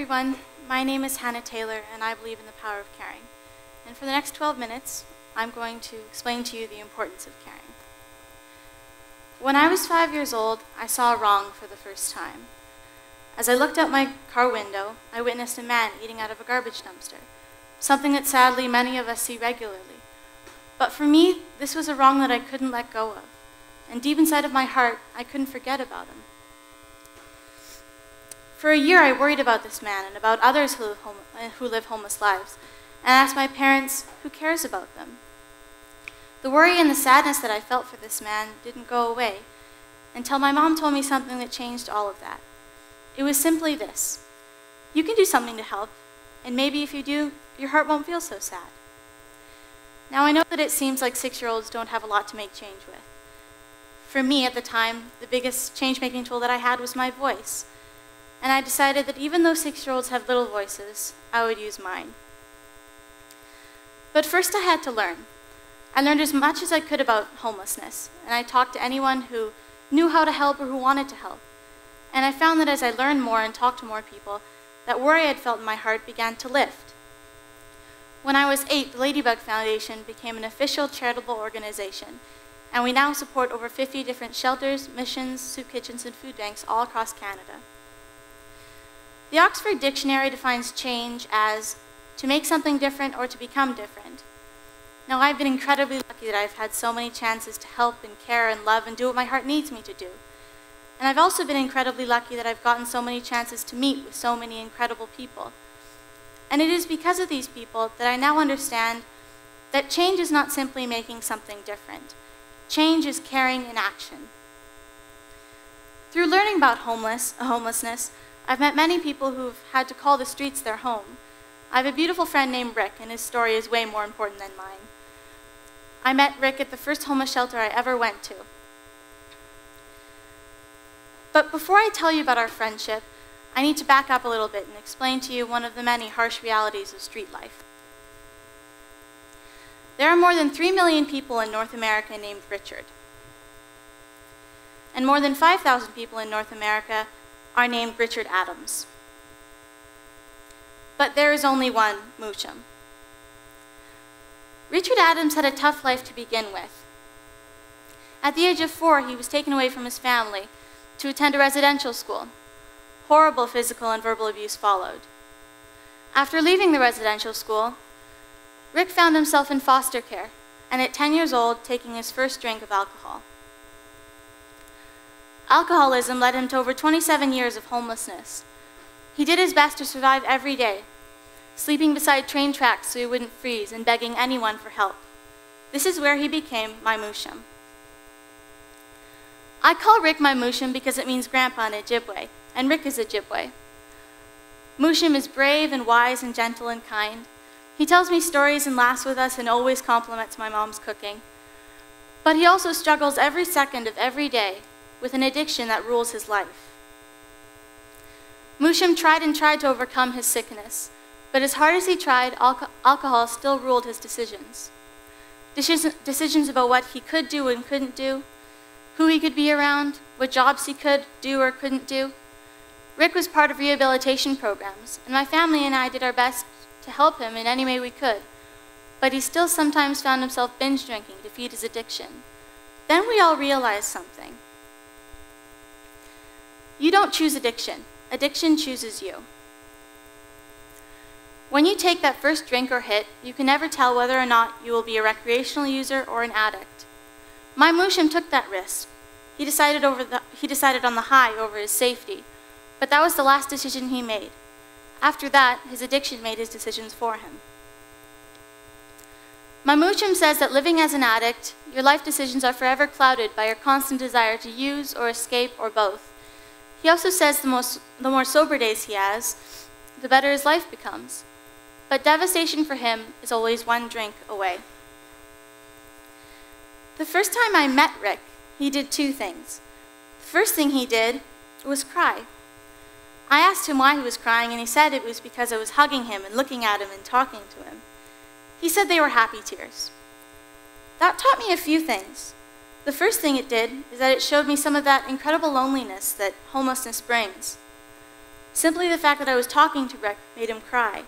everyone. My name is Hannah Taylor, and I believe in the power of caring. And for the next 12 minutes, I'm going to explain to you the importance of caring. When I was 5 years old, I saw a wrong for the first time. As I looked out my car window, I witnessed a man eating out of a garbage dumpster, something that sadly many of us see regularly. But for me, this was a wrong that I couldn't let go of. And deep inside of my heart, I couldn't forget about him. For a year, I worried about this man and about others who live homeless lives, and asked my parents, who cares about them? The worry and the sadness that I felt for this man didn't go away until my mom told me something that changed all of that. It was simply this: you can do something to help, and maybe if you do, your heart won't feel so sad. Now, I know that it seems like 6-year-olds don't have a lot to make change with. For me, at the time, the biggest change-making tool that I had was my voice. And I decided that even though 6-year-olds have little voices, I would use mine. But first I had to learn. I learned as much as I could about homelessness, and I talked to anyone who knew how to help or who wanted to help. And I found that as I learned more and talked to more people, that worry I had felt in my heart began to lift. When I was 8, the Ladybug Foundation became an official charitable organization, and we now support over 50 different shelters, missions, soup kitchens, and food banks all across Canada. The Oxford Dictionary defines change as to make something different or to become different. Now, I've been incredibly lucky that I've had so many chances to help and care and love and do what my heart needs me to do. And I've also been incredibly lucky that I've gotten so many chances to meet with so many incredible people. And it is because of these people that I now understand that change is not simply making something different. Change is caring in action. Through learning about homelessness, I've met many people who've had to call the streets their home. I have a beautiful friend named Rick, and his story is way more important than mine. I met Rick at the first homeless shelter I ever went to. But before I tell you about our friendship, I need to back up a little bit and explain to you one of the many harsh realities of street life. There are more than 3 million people in North America named Richard. And more than 5,000 people in North America are named Richard Adams. But there is only one Moosham. Richard Adams had a tough life to begin with. At the age of 4, he was taken away from his family to attend a residential school. Horrible physical and verbal abuse followed. After leaving the residential school, Rick found himself in foster care, and at 10 years old, taking his first drink of alcohol. Alcoholism led him to over 27 years of homelessness. He did his best to survive every day, sleeping beside train tracks so he wouldn't freeze and begging anyone for help. This is where he became my Moosham. I call Rick my Moosham because it means grandpa in Ojibwe, and Rick is Ojibwe. Moosham is brave and wise and gentle and kind. He tells me stories and laughs with us and always compliments my mom's cooking. But he also struggles every second of every day with an addiction that rules his life. Moosham tried and tried to overcome his sickness, but as hard as he tried, alcohol still ruled his decisions. Decisions about what he could do and couldn't do, who he could be around, what jobs he could do or couldn't do. Rick was part of rehabilitation programs, and my family and I did our best to help him in any way we could, but he still sometimes found himself binge drinking to feed his addiction. Then we all realized something. You don't choose addiction. Addiction chooses you. When you take that first drink or hit, you can never tell whether or not you will be a recreational user or an addict. My Moosham took that risk. He decided on the high over his safety, but that was the last decision he made. After that, his addiction made his decisions for him. My Moosham says that living as an addict, your life decisions are forever clouded by your constant desire to use or escape or both. He also says the more sober days he has, the better his life becomes. But devastation for him is always one drink away. The first time I met Rick, he did two things. The first thing he did was cry. I asked him why he was crying, and he said it was because I was hugging him and looking at him and talking to him. He said they were happy tears. That taught me a few things. The first thing it did is that it showed me some of that incredible loneliness that homelessness brings. Simply the fact that I was talking to Rick made him cry.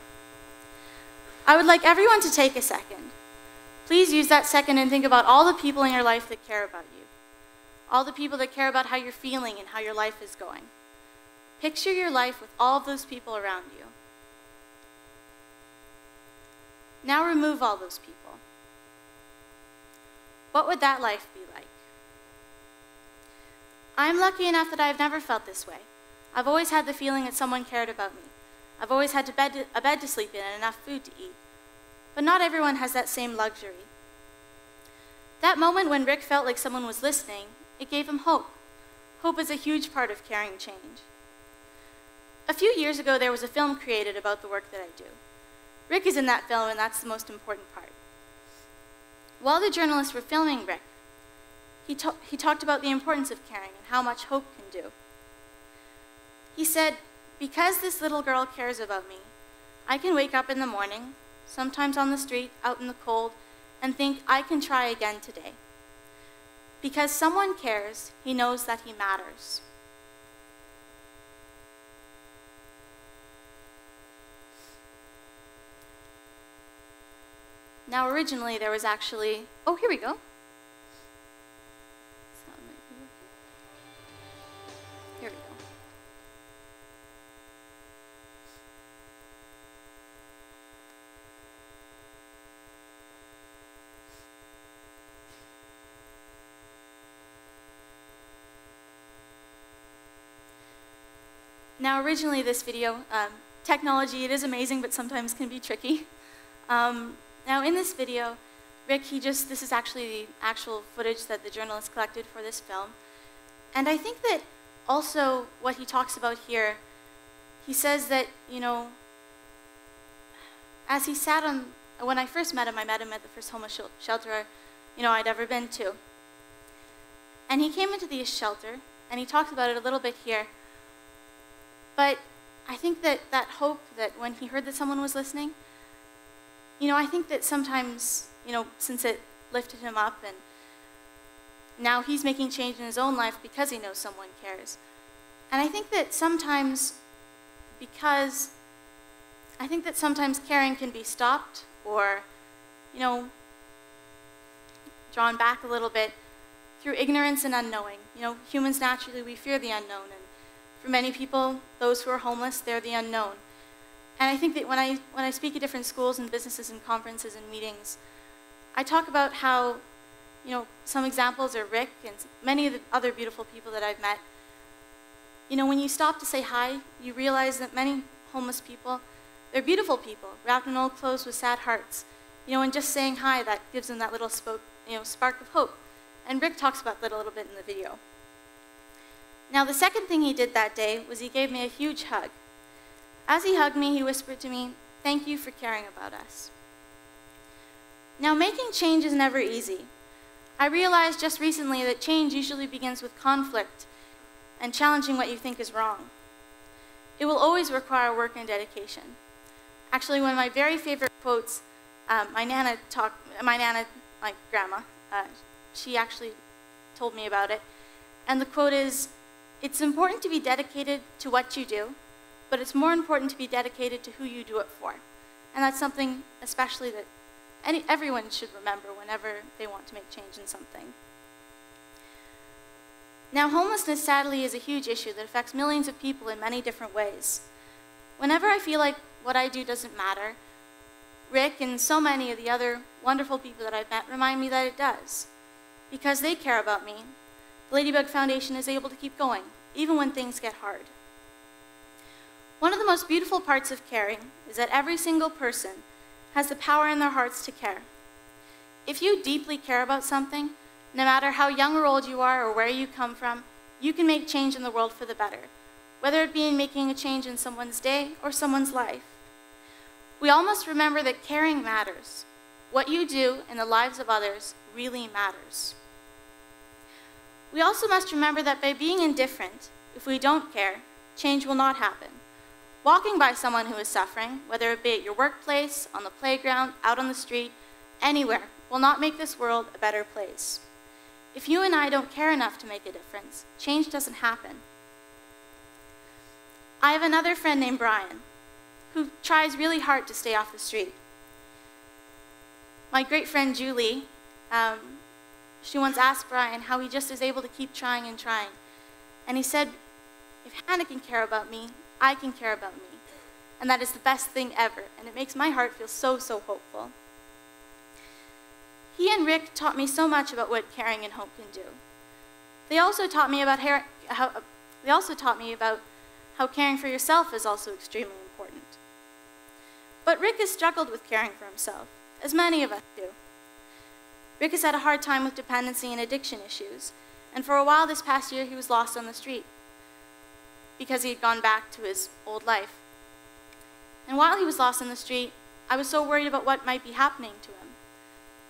I would like everyone to take a second. Please use that second and think about all the people in your life that care about you. All the people that care about how you're feeling and how your life is going. Picture your life with all of those people around you. Now remove all those people. What would that life be like? I'm lucky enough that I've never felt this way. I've always had the feeling that someone cared about me. I've always had a bed to sleep in and enough food to eat. But not everyone has that same luxury. That moment when Rick felt like someone was listening, it gave him hope. Hope is a huge part of caring change. A few years ago, there was a film created about the work that I do. Rick is in that film, and that's the most important part. While the journalists were filming Rick, he talked about the importance of caring and how much hope can do. He said, "Because this little girl cares about me, I can wake up in the morning, sometimes on the street, out in the cold, and think I can try again today. Because someone cares, he knows that he matters." Now, originally, there was actually, oh, here we go. Sound might be working. Here we go. Now, originally, this video, technology, it is amazing, but sometimes can be tricky. Now, in this video, Rick, this is actually the actual footage that the journalist collected for this film. And I think that also what he talks about here, he says that, you know, as he sat on, when I first met him, I met him at the first homeless shelter, you know, I'd ever been to. And he came into the shelter, and he talked about it a little bit here. But I think that that hope that when he heard that someone was listening, you know, I think that sometimes, you know, since it lifted him up and now he's making change in his own life because he knows someone cares. And I think that sometimes caring can be stopped or, you know, drawn back a little bit through ignorance and unknowing. You know, humans naturally, we fear the unknown. And for many people, those who are homeless, they're the unknown. And I think that when I speak at different schools and businesses and conferences and meetings, I talk about how, you know, some examples are Rick and many of the other beautiful people that I've met. You know, when you stop to say hi, you realize that many homeless people, they're beautiful people, wrapped in old clothes with sad hearts. You know, and just saying hi, that gives them that little spark of hope. And Rick talks about that a little bit in the video. Now, the second thing he did that day was he gave me a huge hug. As he hugged me, he whispered to me, "Thank you for caring about us." Now, making change is never easy. I realized just recently that change usually begins with conflict and challenging what you think is wrong. It will always require work and dedication. Actually, one of my very favorite quotes, my grandma, she actually told me about it. And the quote is, "It's important to be dedicated to what you do, but it's more important to be dedicated to who you do it for." And that's something especially that everyone should remember whenever they want to make change in something. Now, homelessness, sadly, is a huge issue that affects millions of people in many different ways. Whenever I feel like what I do doesn't matter, Rick and so many of the other wonderful people that I've met remind me that it does. Because they care about me, the Ladybug Foundation is able to keep going, even when things get hard. One of the most beautiful parts of caring is that every single person has the power in their hearts to care. If you deeply care about something, no matter how young or old you are or where you come from, you can make change in the world for the better, whether it be in making a change in someone's day or someone's life. We all must remember that caring matters. What you do in the lives of others really matters. We also must remember that by being indifferent, if we don't care, change will not happen. Walking by someone who is suffering, whether it be at your workplace, on the playground, out on the street, anywhere, will not make this world a better place. If you and I don't care enough to make a difference, change doesn't happen. I have another friend named Brian who tries really hard to stay off the street. My great friend Julie, she once asked Brian how he just is able to keep trying and trying. And he said, if Hannah can care about me, I can care about me. And that is the best thing ever, and it makes my heart feel so, so hopeful. He and Rick taught me so much about what caring and hope can do. They also taught me about how caring for yourself is also extremely important. But Rick has struggled with caring for himself, as many of us do. Rick has had a hard time with dependency and addiction issues, and for a while this past year he was lost on the street because he had gone back to his old life. And while he was lost on the street, I was so worried about what might be happening to him.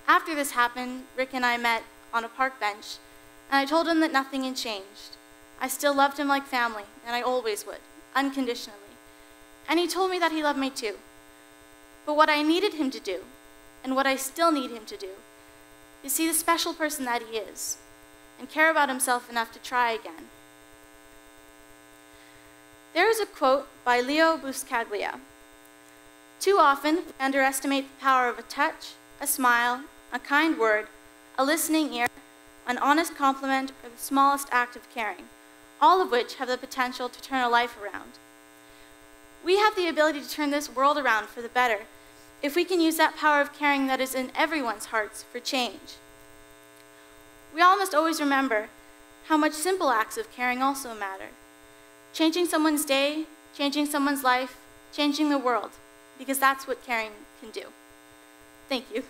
After this happened, Rick and I met on a park bench, and I told him that nothing had changed. I still loved him like family, and I always would, unconditionally. And he told me that he loved me too. But what I needed him to do, and what I still need him to do, is see the special person that he is, and care about himself enough to try again. There is a quote by Leo Buscaglia. Too often, we underestimate the power of a touch, a smile, a kind word, a listening ear, an honest compliment, or the smallest act of caring, all of which have the potential to turn a life around. We have the ability to turn this world around for the better if we can use that power of caring that is in everyone's hearts for change. We all must always remember how much simple acts of caring also matter. Changing someone's day, changing someone's life, changing the world, because that's what caring can do. Thank you.